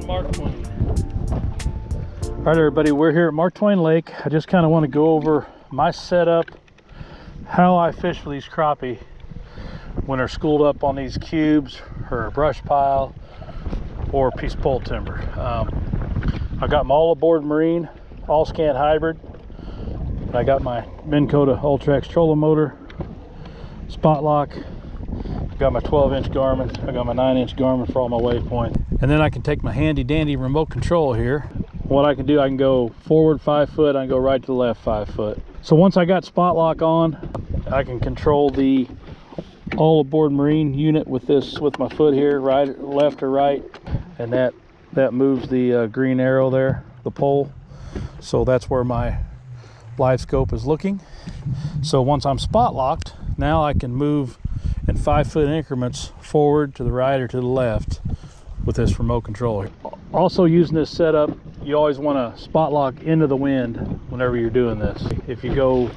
on Mark Twain. All right, everybody, we're here at Mark Twain Lake. I just kind of want to go over my setup, how I fish for these crappie when they're schooled up on these cubes or a brush pile or a piece of pole timber. I got my all aboard marine, all scan hybrid. I got my Minn Kota Ultrax trolling motor, spot lock. I got my 12-inch Garmin. I got my 9-inch Garmin for all my waypoint. And then I can take my handy dandy remote control here. What I can do, I can go forward 5 foot, I can go right to the left 5 foot. So once I got spot lock on, I can control the all aboard marine unit with this, with my foot here, right, left or right, and that moves the green arrow there, the pole. So that's where my LiveScope is looking. So once I'm spot locked, now I can move in 5 foot increments forward, to the right, or to the left with this remote control. Also, using this setup, you always want to spot lock into the wind whenever you're doing this. If you go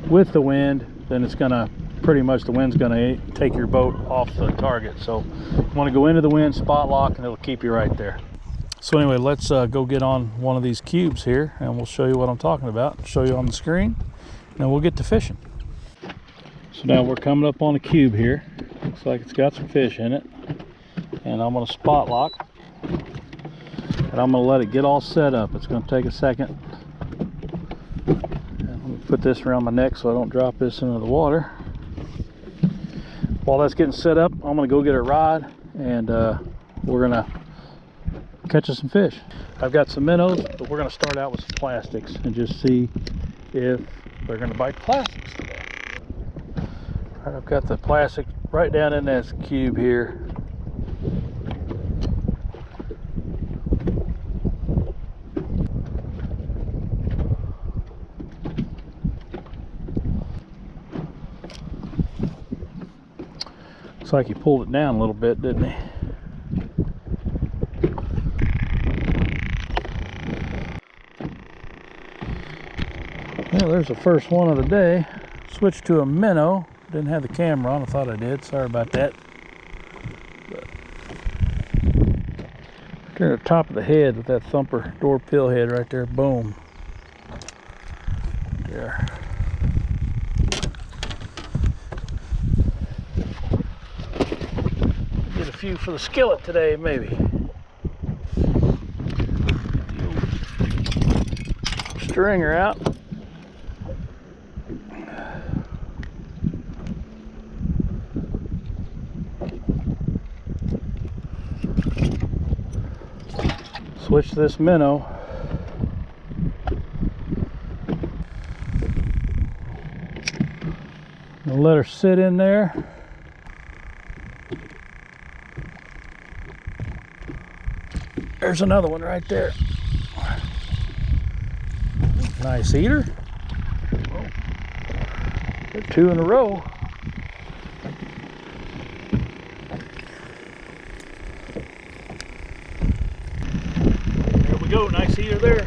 with the wind, then it's gonna pretty much, the wind's gonna take your boat off the target. So you want to go into the wind, spot lock, and it'll keep you right there. So anyway, let's go get on one of these cubes here, and we'll show you what I'm talking about, show you on the screen, and then we'll get to fishing. So now we're coming up on a cube here. Looks like it's got some fish in it, and I'm going to spot lock, and I'm going to let it get all set up. It's going to take a second. And let me put this around my neck so I don't drop this into the water. While that's getting set up, I'm going to go get a rod, and we're going to catch us some fish. I've got some minnows, but we're going to start out with some plastics and just see if they're going to bite the plastics today. All right, I've got the plastic right down in this cube here. Looks like he pulled it down a little bit, didn't he? Well, there's the first one of the day. Switched to a minnow. Didn't have the camera on. I thought I did. Sorry about that. But turn the top of the head with that thumper door pill head right there. Boom. There. Get a few for the skillet today, maybe. Stringer out. Switch this minnow. I'll let her sit in there. There's another one right there. Nice eater. They're 2 in a row. There we go, nice eater there.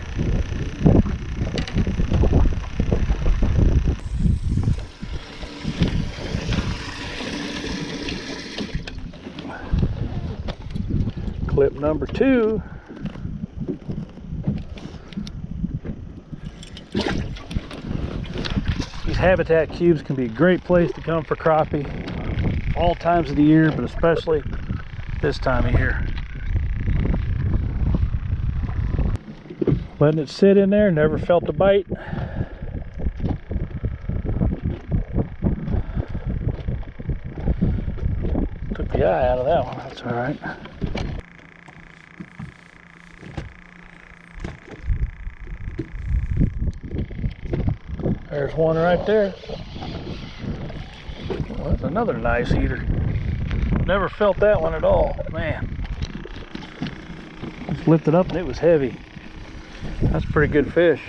Clip number 2. These habitat cubes can be a great place to come for crappie all times of the year, but especially this time of year. Letting it sit in there, never felt a bite. Took the eye out of that one, that's all right. There's one right there. Well, that's another nice eater. Never felt that one at all, man. Just lifted up and it was heavy. That's a pretty good fish.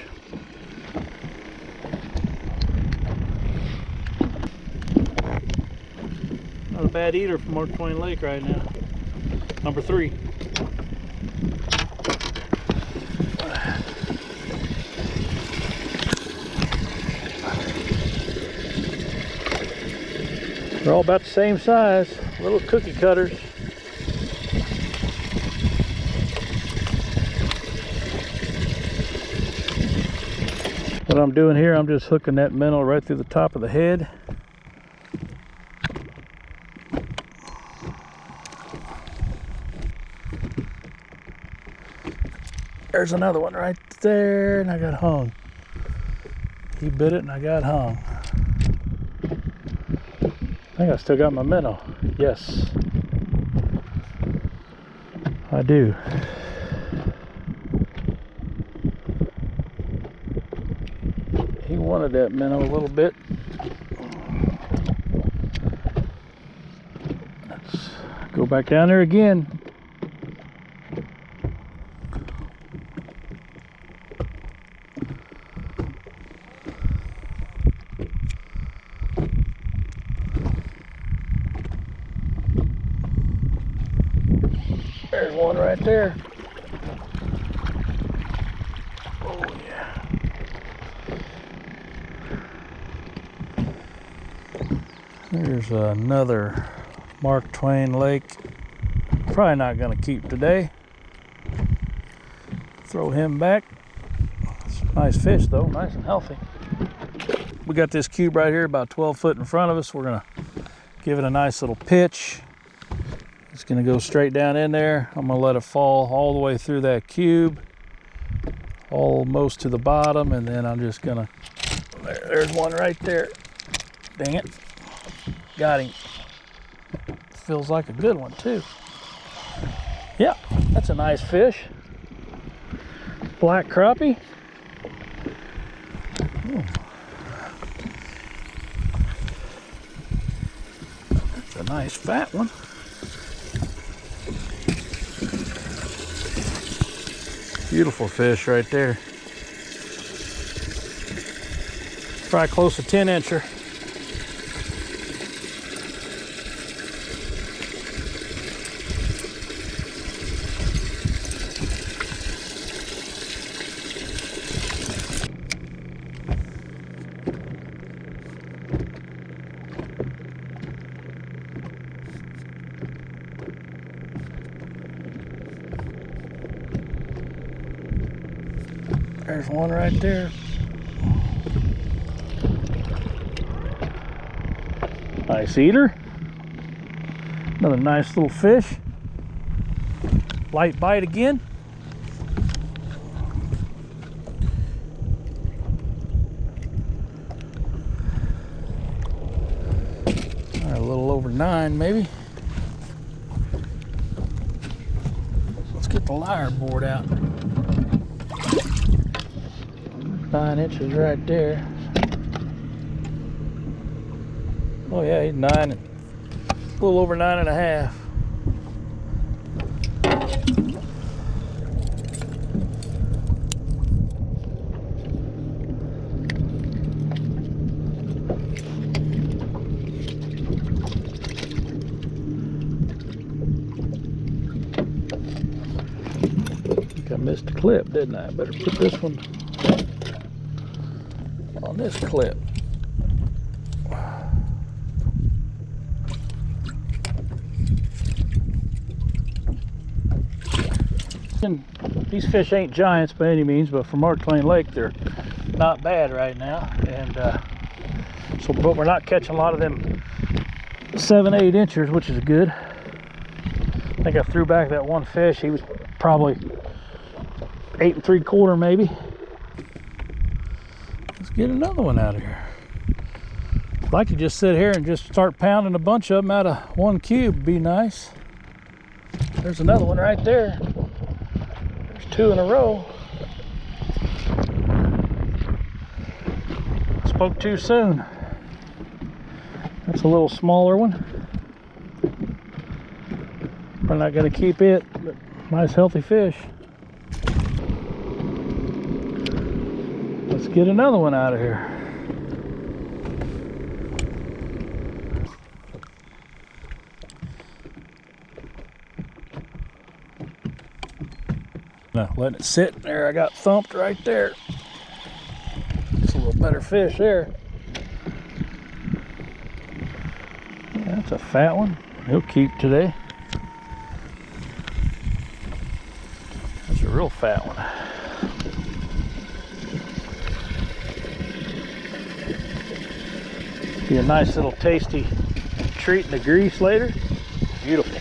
Not a bad eater from Mark Twain Lake right now. Number 3. They're all about the same size, little cookie cutters. What I'm doing here, I'm just hooking that minnow right through the top of the head. There's another one right there, and I got hung. He bit it and I got hung. I think I still got my minnow. Yes, I do. He wanted that minnow a little bit. Let's go back down there again. There's one right there. Oh yeah. There's another Mark Twain Lake. Probably not going to keep today. Throw him back. It's a nice fish though, nice and healthy. We got this cube right here about 12 foot in front of us. We're going to give it a nice little pitch. It's going to go straight down in there. I'm going to let it fall all the way through that cube, almost to the bottom, and then I'm just going to, there's one right there. Dang it. Got him. Feels like a good one too. Yeah, that's a nice fish. Black crappie. Ooh. That's a nice fat one. Beautiful fish right there. Probably close to 10-incher. There's one right there. Nice eater. Another nice little fish. Light bite again. All right, a little over 9 maybe. Let's get the lyre board out. 9 inches right there. Oh yeah, he's 9, a little over 9.5. I think I missed a clip, didn't I? Better put this one on this clip. And these fish ain't giants by any means, but for Mark Twain Lake, they're not bad right now. And but we're not catching a lot of them 7-8 inchers, which is good. I think I threw back that one fish. He was probably 8 3/4 maybe. Let's get another one out of here. I'd like to just sit here and just start pounding a bunch of them out of one cube. Be nice. There's another one right there. There's 2 in a row. Spoke too soon. That's a little smaller one. We're not going to keep it, but nice healthy fish. Let's get another one out of here. Now, letting it sit there, I got thumped right there. It's a little better fish there. Yeah, that's a fat one. He'll keep today. That's a real fat one. Be a nice little tasty treat in the grease later. Beautiful.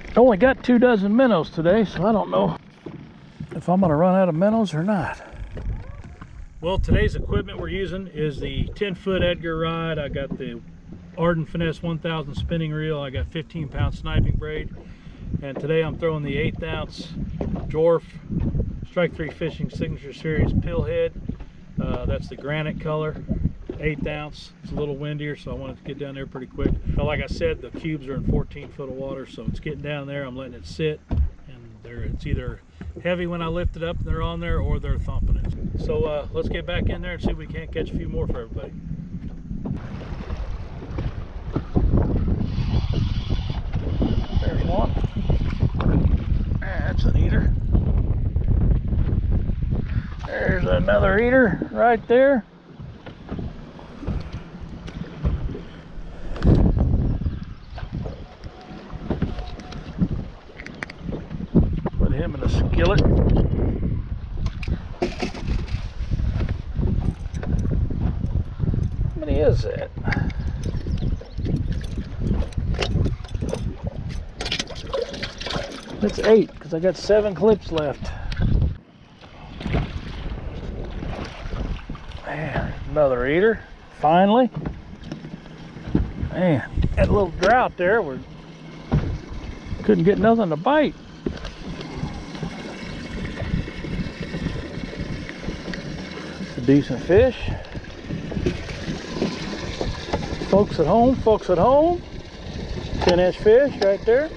I only got 2 dozen minnows today, so I don't know if I'm gonna run out of minnows or not. Well, today's equipment we're using is the 10-foot Edgar rod. I got the Arden Finesse 1000 spinning reel. I got 15-pound sniping braid. And today I'm throwing the 1/8 ounce Dwarf Strike 3 Fishing Signature Series pill head. That's the granite color, 1/8 ounce. It's a little windier, so I wanted to get down there pretty quick. But like I said, the cubes are in 14 foot of water, so it's getting down there. I'm letting it sit, and it's either heavy when I lift it up and they're on there, or they're thumping it. So let's get back in there and see if we can't catch a few more for everybody. There's one. That's an eater. There's another eater right there. Put him in a skillet. How many is that? It's 8 because I got 7 clips left. Man, another eater, finally. Man, that little drought there, we couldn't get nothing to bite. It's a decent fish. Folks at home, 10-inch fish right there.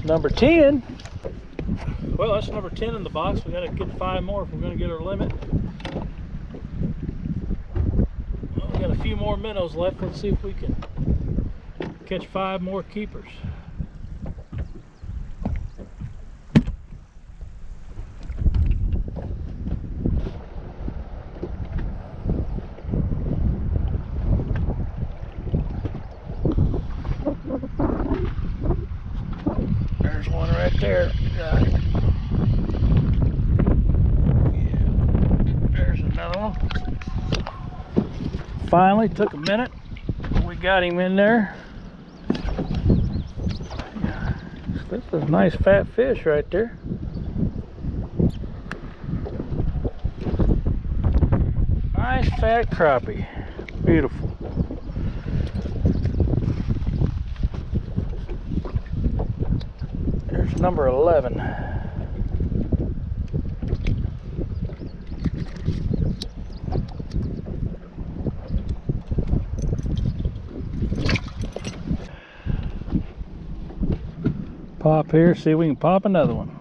Number 10. Well, that's number 10 in the box. We got to get 5 more if we're going to get our limit. Well, we got a few more minnows left. Let's see if we can catch 5 more keepers. There's one right there. Got it. Yeah. There's another one. Finally, took a minute. We got him in there. That's a nice fat fish right there. Nice fat crappie. Beautiful. Number 11. Pop here, see if we can pop another one.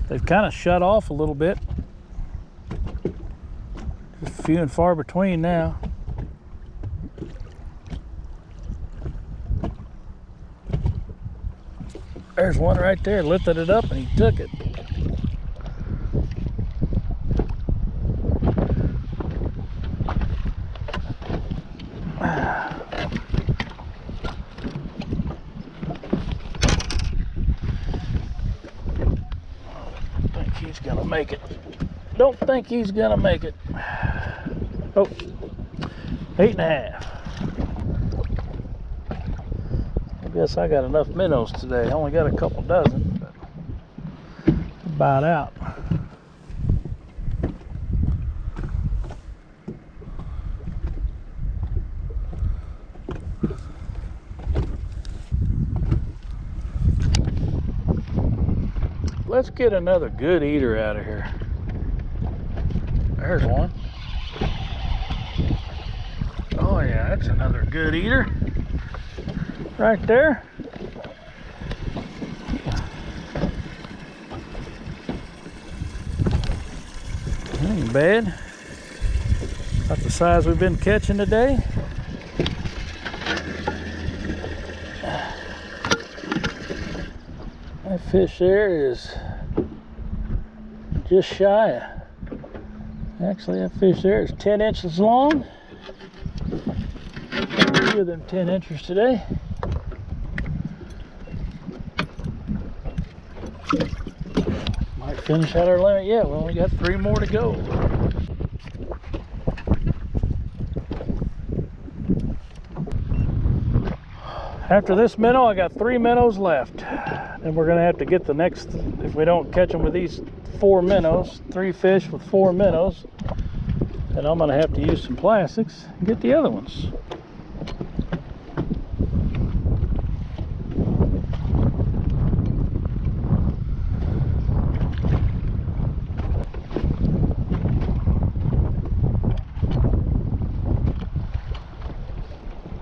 They've kind of shut off a little bit. Just few and far between now. There's one right there, lifted it up and he took it. Don't think he's gonna make it. Don't think he's gonna make it. Oh, 8.5. I guess I got enough minnows today. I only got a couple dozen, but about out. Let's get another good eater out of here. There's one. Oh yeah, that's another good eater. Right there. bad. Not the size we've been catching today. That fish there is just shy. Actually, that fish there is 10 inches long. A few of them 10 inches today. Might finish out our limit yet. We only got 3 more to go. After this minnow, I got 3 minnows left. And we're gonna have to get the next, if we don't catch them with these 4 minnows, 3 fish with 4 minnows, then I'm gonna have to use some plastics and get the other ones.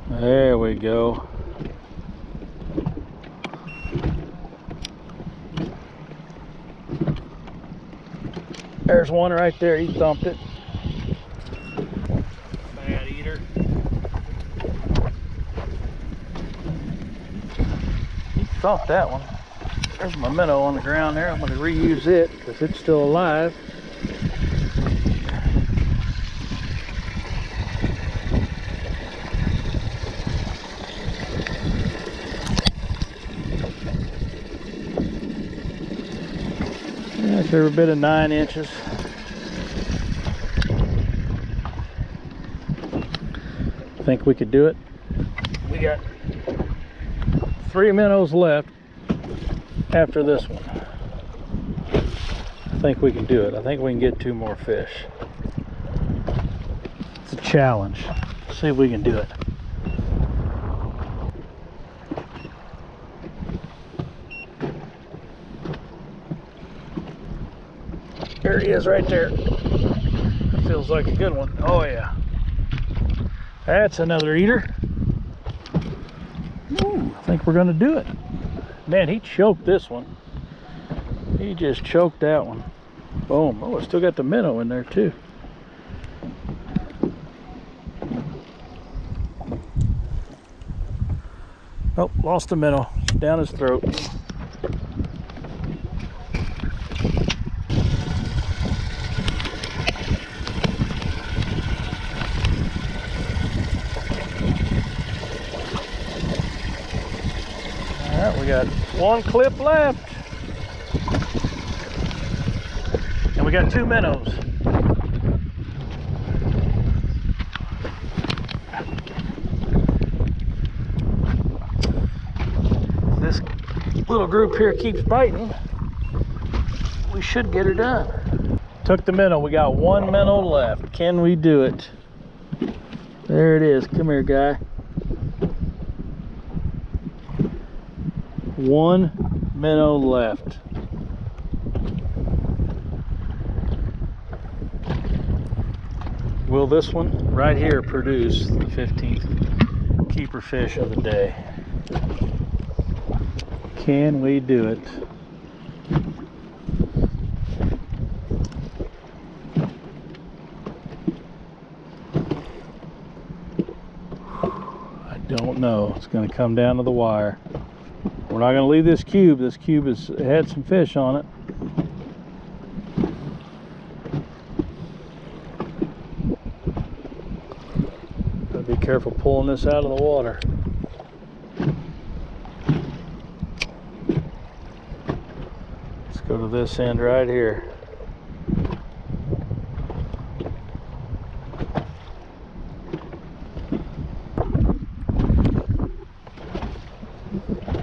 There we go. There's one right there, he thumped it. Bad eater. He thumped that one. There's my minnow on the ground there. I'm going to reuse it because it's still alive. That's every bit of 9 inches. I think we could do it. We got 3 minnows left after this one. I think we can do it. I think we can get 2 more fish. It's a challenge. Let's see if we can do it. There he is right there. That feels like a good one. Oh yeah. That's another eater. Ooh, I think we're gonna do it. Man, he choked this one. He just choked that one. Boom. Oh, I still got the minnow in there too. Oh, lost the minnow. Down his throat. We got 1 clip left, and we got 2 minnows. If this little group here keeps biting, we should get her done. Took the minnow. We got 1 minnow left. Can we do it? There it is. Come here, guy. 1 minnow left. Will this one right here produce the 15th keeper fish of the day? Can we do it? I don't know. It's going to come down to the wire. We're not going to leave this cube. This cube has had some fish on it. Gotta be careful pulling this out of the water. Let's go to this end right here.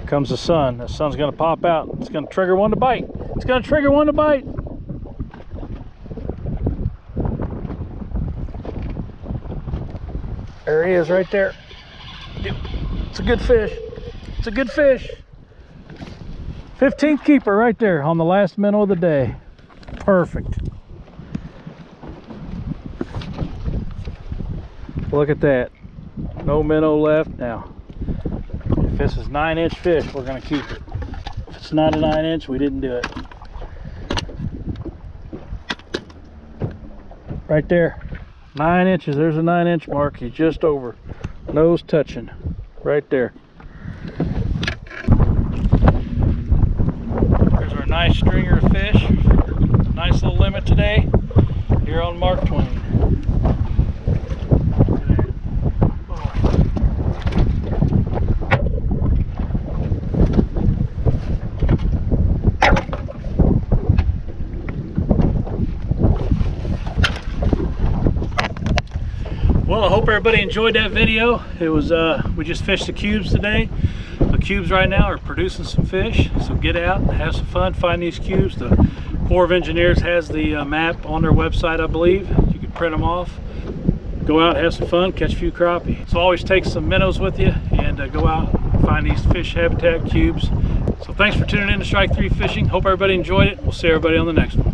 Comes the sun. The sun's going to pop out. It's going to trigger one to bite. It's going to trigger one to bite. There he is right there. It's a good fish. It's a good fish. 15th keeper right there on the last minnow of the day. Perfect. Look at that. No minnow left now. If this is 9-inch fish, we're going to keep it. If it's not a 9-inch, we didn't do it. Right there. 9 inches. There's a 9-inch mark. He's just over. Nose touching. Right there. There's our nice stringer of fish. Nice little limit today here on Mark Twain. Well, I hope everybody enjoyed that video. It was we just fished the cubes today. The cubes right now are producing some fish, so get out and have some fun, find these cubes. The Corps of Engineers has the map on their website, I believe. You can print them off. Go out, have some fun, catch a few crappie. So always take some minnows with you and go out and find these fish habitat cubes. So thanks for tuning in to Strike 3 Fishing. Hope everybody enjoyed it. We'll see everybody on the next one.